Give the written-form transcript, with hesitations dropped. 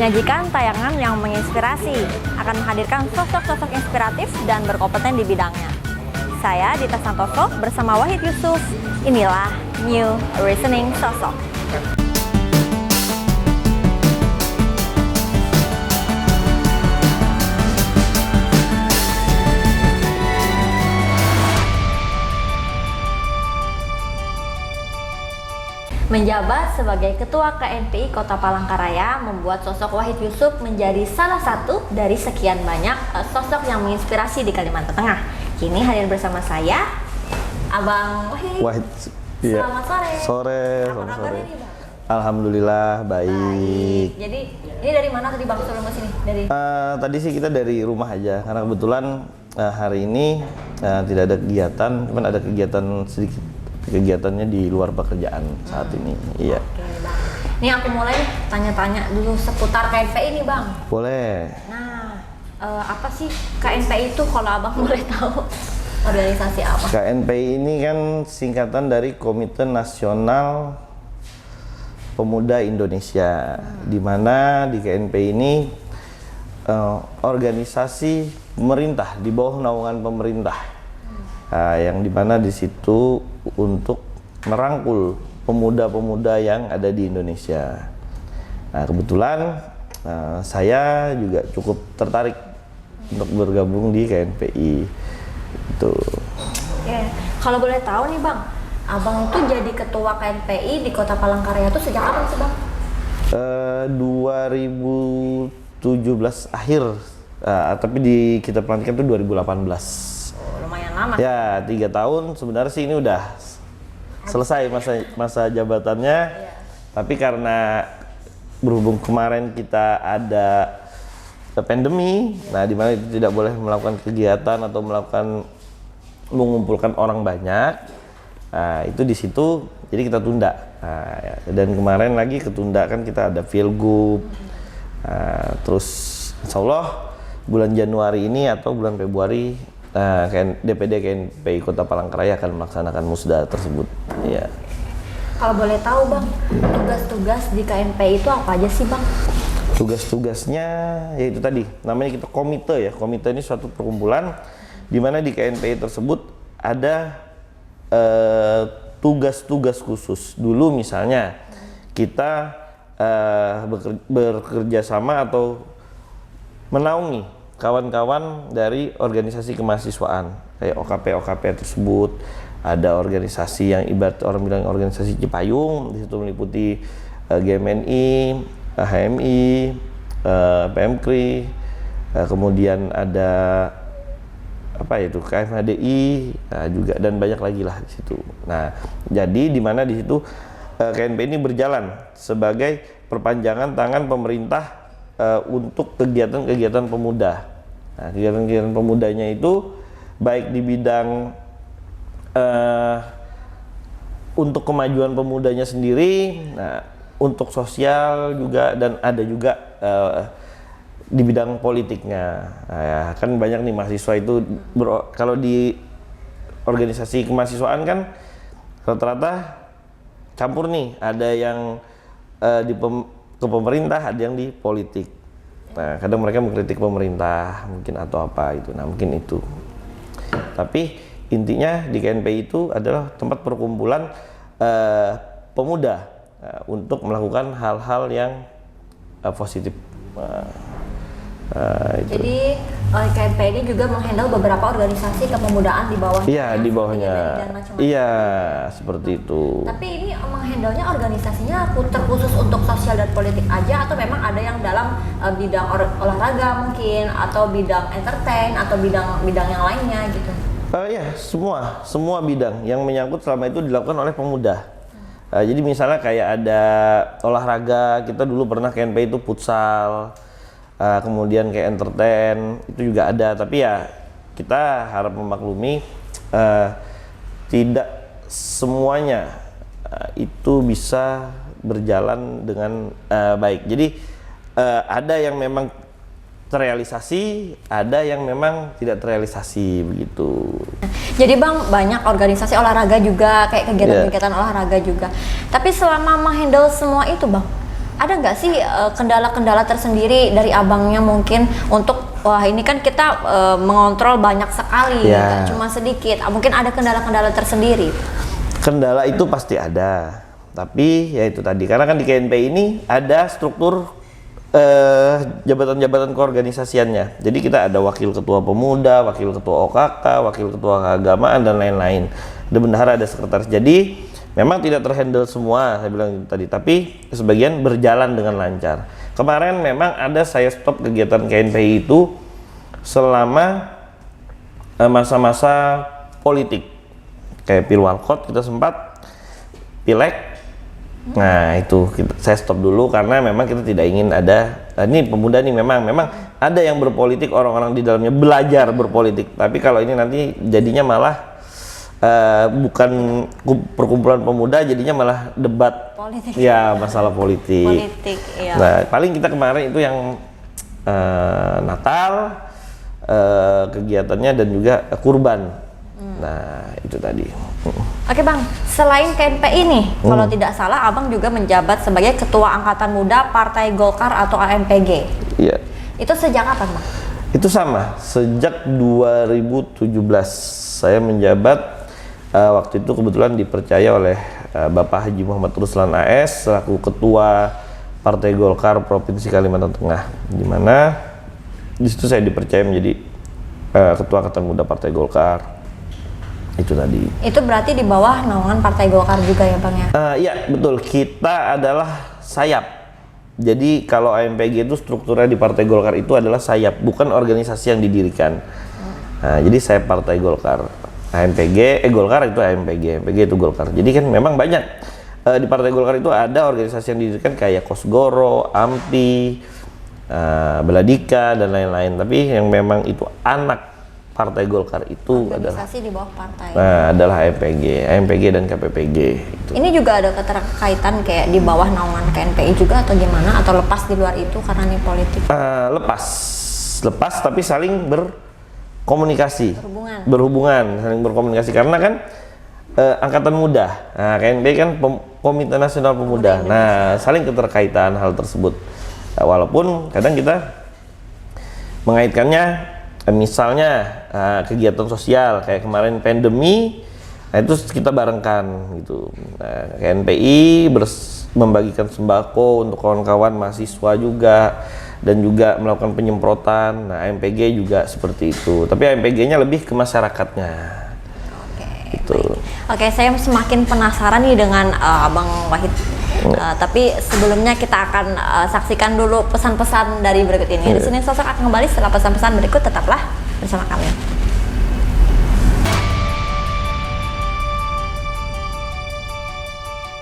menyajikan tayangan yang menginspirasi, akan menghadirkan sosok-sosok inspiratif dan berkompeten di bidangnya. Saya Dita Santoso bersama Wahid Yusuf, inilah New Reasoning Sosok. Menjabat sebagai Ketua KNPI Kota Palangkaraya membuat sosok Wahid Yusuf menjadi salah satu dari sekian banyak sosok yang menginspirasi di Kalimantan Tengah. Kini hadir bersama saya, Abang Wahid. Iya. Selamat sore. Apa kabarnya nih, Bang? Alhamdulillah baik. Jadi ini dari mana tadi Bang sebelum kesini? Tadi sih kita dari rumah aja karena kebetulan hari ini tidak ada kegiatan, cuman ada kegiatan sedikit. Kegiatannya di luar pekerjaan saat ini. Iya. Oke, Bang. Ini aku mulai tanya-tanya dulu seputar KNPI nih, Bang. Boleh. Nah, apa sih KNPI itu kalau Abang boleh tahu? Organisasi apa? KNPI ini kan singkatan dari Komite Nasional Pemuda Indonesia, di mana di KNPI ini organisasi pemerintah di bawah naungan pemerintah, yang dimana di situ untuk merangkul pemuda-pemuda yang ada di Indonesia. Nah, kebetulan saya juga cukup tertarik untuk bergabung di KNPI. Itu. Ya, kalau boleh tahu nih Bang, Abang itu jadi ketua KNPI di Kota Palangkaraya itu sejak kapan sih Bang? 2017 akhir, tapi kita pelantikan itu 2018. Lumayan lama. Ya, 3 tahun sebenarnya sih ini udah selesai masa jabatannya. Ya. Tapi karena berhubung kemarin kita ada pandemi, nah di mana itu tidak boleh melakukan kegiatan atau mengumpulkan orang banyak. Nah, itu di situ jadi kita tunda. Nah, ya. Dan kemarin lagi ketunda kan kita ada Pilgub. Terus insya Allah bulan Januari ini atau bulan Februari DPD KNPI Kota Palangkaraya akan melaksanakan musda tersebut. Ya. Kalau boleh tahu Bang, tugas-tugas di KNPI itu apa aja sih Bang? Tugas-tugasnya yaitu tadi, namanya kita komite ya. Komite ini suatu perkumpulan di mana di KNPI tersebut ada tugas-tugas khusus. Dulu misalnya kita bekerja sama atau menaungi kawan-kawan dari organisasi kemahasiswaan kayak OKP tersebut. Ada organisasi yang ibarat orang bilang organisasi Cipayung, di situ meliputi GMNI, HMI, PMKRI, kemudian ada KMHDI, juga dan banyak lagi lah di situ. Nah, jadi di mana di situ KNPI ini berjalan sebagai perpanjangan tangan pemerintah untuk kegiatan-kegiatan pemuda. Nah, kegiatan-kegiatan pemudanya itu baik di bidang untuk kemajuan pemudanya sendiri, nah, untuk sosial juga, dan ada juga di bidang politiknya. Nah, ya, kan banyak nih mahasiswa itu kalau di organisasi kemahasiswaan kan rata-rata campur nih, ada yang ke pemerintah, ada yang di politik. Nah, kadang mereka mengkritik pemerintah mungkin atau apa itu. Nah, mungkin itu. Tapi intinya di KNPI itu adalah tempat perkumpulan pemuda untuk melakukan hal-hal yang positif. Jadi KNPI ini juga menghandle beberapa organisasi kepemudaan di bawahnya. Iya, di bawahnya. Iya, seperti itu. Tapi ini menghandle-nya organisasinya terkhusus untuk sosial dan politik aja, atau memang ada yang dalam bidang olahraga mungkin, atau bidang entertain, atau bidang yang lainnya gitu? Ya, semua bidang yang menyangkut selama itu dilakukan oleh pemuda. Jadi misalnya kayak ada olahraga, kita dulu pernah KNPI itu futsal. Kemudian kayak entertain itu juga ada, tapi ya kita harap memaklumi tidak semuanya itu bisa berjalan dengan baik. Jadi ada yang memang terrealisasi, ada yang memang tidak terrealisasi begitu. Jadi Bang, banyak organisasi olahraga juga, kayak kegiatan-kegiatan olahraga juga. Tapi selama menghandle semua itu Bang, Ada nggak sih kendala-kendala tersendiri dari abangnya mungkin untuk wah ini kan kita mengontrol banyak sekali, Ya. nggak cuma sedikit. Mungkin ada kendala-kendala tersendiri. Kendala itu pasti ada, tapi ya itu tadi karena kan di KNPI ini ada struktur jabatan-jabatan keorganisasiannya. Jadi kita ada wakil ketua pemuda, wakil ketua OKK, wakil ketua keagamaan dan lain-lain. Ada bendahara, ada sekretaris. Jadi memang tidak terhandle semua, saya bilang itu tadi, tapi sebagian berjalan dengan lancar. Kemarin memang ada saya stop kegiatan KNPI itu selama masa-masa politik. Kayak Pilwalkot kita sempat, Pileg. Nah itu saya stop dulu karena memang kita tidak ingin ada ini pemuda nih memang ada yang berpolitik, orang-orang di dalamnya belajar berpolitik, tapi kalau ini nanti jadinya malah bukan perkumpulan pemuda, jadinya malah debat Politik. ya masalah politik. Iya. Nah paling kita kemarin itu yang Natal kegiatannya dan juga kurban. Nah itu tadi. Oke Bang, selain KNPI nih, kalau tidak salah Abang juga menjabat sebagai Ketua Angkatan Muda Partai Golkar atau AMPG. Iya. Itu sejak kapan Bang? Itu sama, sejak 2017 saya menjabat, waktu itu kebetulan dipercaya oleh Bapak Haji Muhammad Ruslan AS selaku Ketua Partai Golkar Provinsi Kalimantan Tengah, di mana di situ saya dipercaya menjadi Ketua Angkatan Muda Partai Golkar. Itu tadi. Itu berarti di bawah naungan Partai Golkar juga ya Bang ya? Iya betul, kita adalah sayap. Jadi kalau AMPG itu strukturnya di Partai Golkar itu adalah sayap, bukan organisasi yang didirikan. Nah, jadi saya Partai Golkar, AMPG, Golkar itu AMPG, AMPG itu Golkar. Jadi kan memang banyak di Partai Golkar itu ada organisasi yang didirikan kayak Kosgoro, AMPI, Beladika dan lain-lain. Tapi yang memang itu anak Partai Golkar itu Organisasi di bawah partai. adalah AMPG dan KPPG. Gitu. Ini juga ada keterkaitan kayak di bawah naungan KNPI juga atau gimana? Atau lepas di luar itu karena ini politik? Lepas tapi saling berkomunikasi, berhubungan, saling berkomunikasi karena kan angkatan muda, nah KNPI kan Komite Nasional Pemuda, nah saling keterkaitan hal tersebut. Walaupun kadang kita mengaitkannya misalnya kegiatan sosial kayak kemarin pandemi, nah itu kita barengkan gitu. Nah, KNPI membagikan sembako untuk kawan-kawan mahasiswa juga dan juga melakukan penyemprotan. Nah, AMPG juga seperti itu. Tapi AMPG-nya lebih ke masyarakatnya. Gitu. Oke, saya semakin penasaran nih dengan Abang Wahid. Tapi sebelumnya kita akan saksikan dulu pesan-pesan dari berikut ini. Di sini sosok akan kembali setelah pesan-pesan berikut, tetaplah bersama kami.